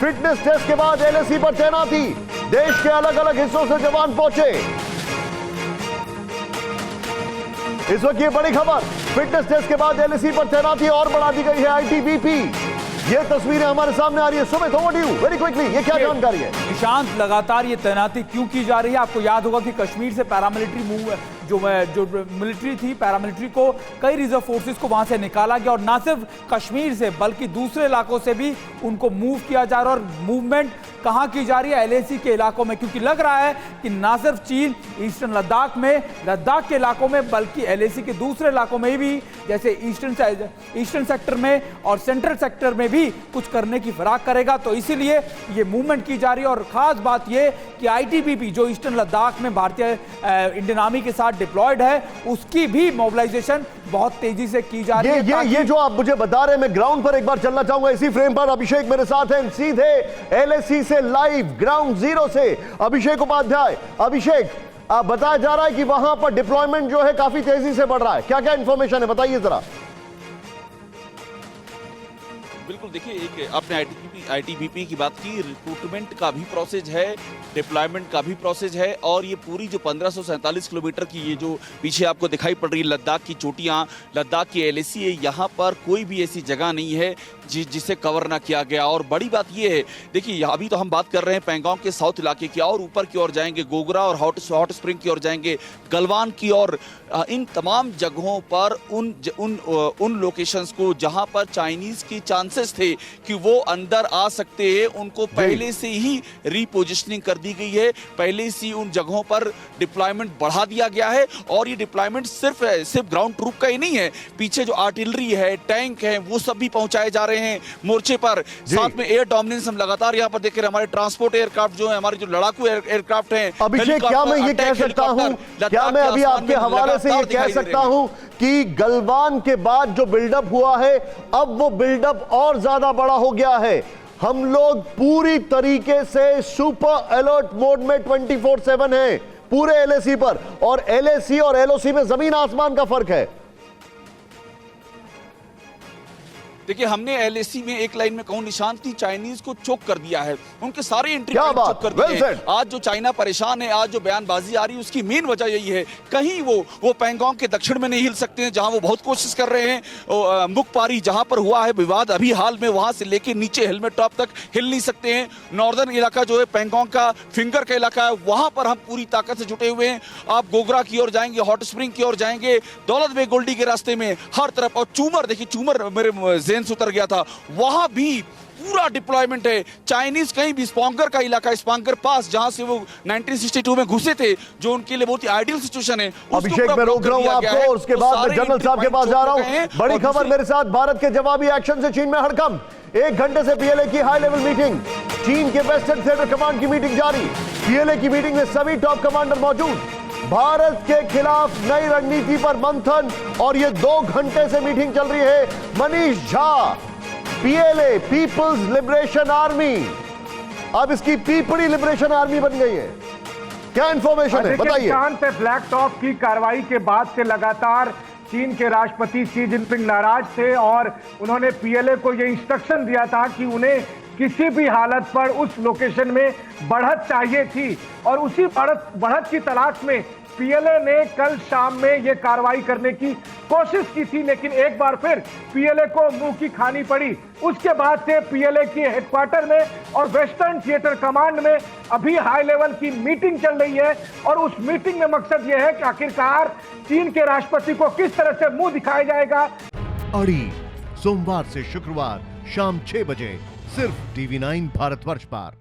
Fitness test के बाद LAC पर तैनाती, देश के अलग अलग हिस्सों से जवान पहुंचे। इस वक्त ये बड़ी खबर, फिटनेस टेस्ट के बाद एलएसी पर तैनाती और बढ़ा दी गई है आईटीबीपी। ये तस्वीरें हमारे सामने आ रही है। Sumit, over to you very quickly, ये क्या जानकारी है? निशांत, लगातार ये तैनाती क्यों की जा रही है? आपको याद होगा कि कश्मीर से पैरामिलिट्री मूव जो मिलिट्री थी, पैरामिलिट्री को कई रिजर्व फोर्सेस को वहां से निकाला गया और ना सिर्फ कश्मीर से बल्कि दूसरे इलाकों से भी उनको मूव किया जा रहा है। और मूवमेंट कहां की जा रही है? एलएसी के इलाकों में, क्योंकि लग रहा है कि ना सिर्फ चीन ईस्टर्न लद्दाख में, लद्दाख के इलाकों में, बल्कि एलएसी के दूसरे इलाकों में भी, जैसे ईस्टर्न सेक्टर में और सेंट्रल सेक्टर में भी कुछ करने की फिराक करेगा। तो इसीलिए ये मूवमेंट की जा रही है। और खास बात ये कि आईटीबीपी जो ईस्टर्न लद्दाख में भारतीय इंडियन आर्मी के साथ डिप्लॉयड है, उसकी भी मोबिलाइजेशन बहुत तेजी से की जा रही है। ये जो आप मुझे बता रहे हैं, मैं ग्राउंड पर एक बार चलना चाहूंगा। इसी फ्रेम पर अभिषेक मेरे साथ हैं, सीधे एलएसी से लाइव ग्राउंड जीरो से अभिषेक उपाध्याय। अभिषेक, बताया जा रहा है कि वहां पर डिप्लॉयमेंट जो है काफी तेजी से बढ़ रहा है, क्या क्या इंफॉर्मेशन है, बताइए जरा। बिल्कुल, देखिए, एक आपने आईटीबीपी की बात की, रिक्रूटमेंट का भी प्रोसेस है, डिप्लॉयमेंट का भी प्रोसेस है। और ये पूरी जो 1547 किलोमीटर की ये जो पीछे आपको दिखाई पड़ रही है लद्दाख की चोटियां, लद्दाख की एलएसी है, यहाँ पर कोई भी ऐसी जगह नहीं है जिसे कवर ना किया गया। और बड़ी बात ये है, देखिए, अभी तो हम बात कर रहे हैं पैंगोंग के साउथ इलाके की, और ऊपर की ओर जाएंगे, गोगरा और हॉट स्प्रिंग की ओर जाएंगे, गलवान की ओर। इन तमाम जगहों पर उन लोकेशंस को जहां पर चाइनीज की चांसेस थे कि वो अंदर आ सकते हैं, उनको पहले से ही रीपोजिशनिंग कर दी गई है, पहले से उन जगहों पर डिप्लॉयमेंट बढ़ा दिया गया है। और ये डिप्लॉयमेंट सिर्फ ग्राउंड ट्रूप का ही नहीं है, पीछे जो आर्टिलरी है, टैंक है, वो सब भी पहुंचाए जा रहे हैं मोर्चे पर। साथ में एयर डोमिनेंस हम लगातार यहाँ पर देख रहे हैं, हमारे ट्रांसपोर्ट एयरक्राफ्ट जो है, हमारे जो लड़ाकू एयरक्राफ्ट हैं। अभिषेक, क्या मैं ये कह सकता हूं, क्या मैं अभी आपके हवाले से ये कह सकता हूं कि गलवान के बाद जो बिल्डअप हुआ है, अब वो बिल्डअप और ज्यादा बड़ा हो गया है? हम लोग पूरी तरीके से सुपर अलर्ट मोड में 24/7 हैं पूरे एलएसी पर, और एलएसी और एलओसी में जमीन आसमान का फर्क है। देखिए, हमने एलएसी में एक लाइन में कहूं निशांत की, चाइनीज को चोक कर दिया है, उनके सारे एंट्री पॉइंट चोक कर दिए हैं। आज जो चाइना परेशान है, आज जो बयानबाजी आ रही है, उसकी मेन वजह यही है, कहीं वो पैंगोंग के दक्षिण में नहीं हिल सकते हैं, जहां वो बहुत कोशिश कर रहे हैं। मुखपारी जहां पर हुआ है विवाद अभी हाल में, वहां से लेके नीचे हेलमेट टॉप तक हिल नहीं सकते हैं। नॉर्दर्न इलाका जो है पैंगोंग का फिंगर का इलाका है, वहां पर हम पूरी ताकत से जुटे हुए हैं। आप गोगरा की ओर जाएंगे, हॉट स्प्रिंग की ओर जाएंगे, दौलत बेग गोल्डी के रास्ते में हर तरफ। और चूमर, देखिए, चूमर मेरे जेहन से उतर गया था, वहां भी पूरा डिप्लॉयमेंट है। चाइनीज कहीं भी स्पॉन्गर का इलाका, स्पॉन्गर पास, जहां से वो 1962 में घुसे थे, जो उनके लिए बहुत ही आइडियल सिचुएशन है। अभिषेक, मैं रोक रहा हूं आपको, और उसके बाद मैं जनरल साहब के पास जा रहा हूं। बड़ी खबर मेरे साथ, भारत के जवाबी एक्शन से चीन में हड़कंप। 1 घंटे से पीएलए की हाई लेवल मीटिंग, चीन के वेस्टर्न थिएटर कमांड की मीटिंग जारी। पीएलए की मीटिंग में सभी टॉप कमांडर मौजूद। भारत के खिलाफ नई रणनीति पर मंथन, और ये 2 घंटे से मीटिंग चल रही है। Manish Jha, PLA People's Liberation Army, अब इसकी पीपड़ी लिबरेशन आर्मी बन गई है। क्या इंफॉर्मेशन है, बताइए। चांद पे ब्लैक टॉप की कार्रवाई के बाद से लगातार चीन के राष्ट्रपति शी जिनपिंग नाराज थे, और उन्होंने पीएलए को यह इंस्ट्रक्शन दिया था कि उन्हें किसी भी हालत पर उस लोकेशन में बढ़त चाहिए थी। और उसी बढ़त की तलाश में पीएलए ने कल शाम में यह कार्रवाई करने की कोशिश की थी, लेकिन एक बार फिर पीएलए को मुंह की खानी पड़ी। उसके बाद से पीएलए के हेडक्वार्टर में और वेस्टर्न थिएटर कमांड में अभी हाई लेवल की मीटिंग चल रही है। और उस मीटिंग में मकसद यह है कि आखिरकार चीन के राष्ट्रपति को किस तरह से मुंह दिखाया जाएगा। अड़ी सोमवार से शुक्रवार शाम 6 बजे सिर्फ TV9 भारतवर्ष पर।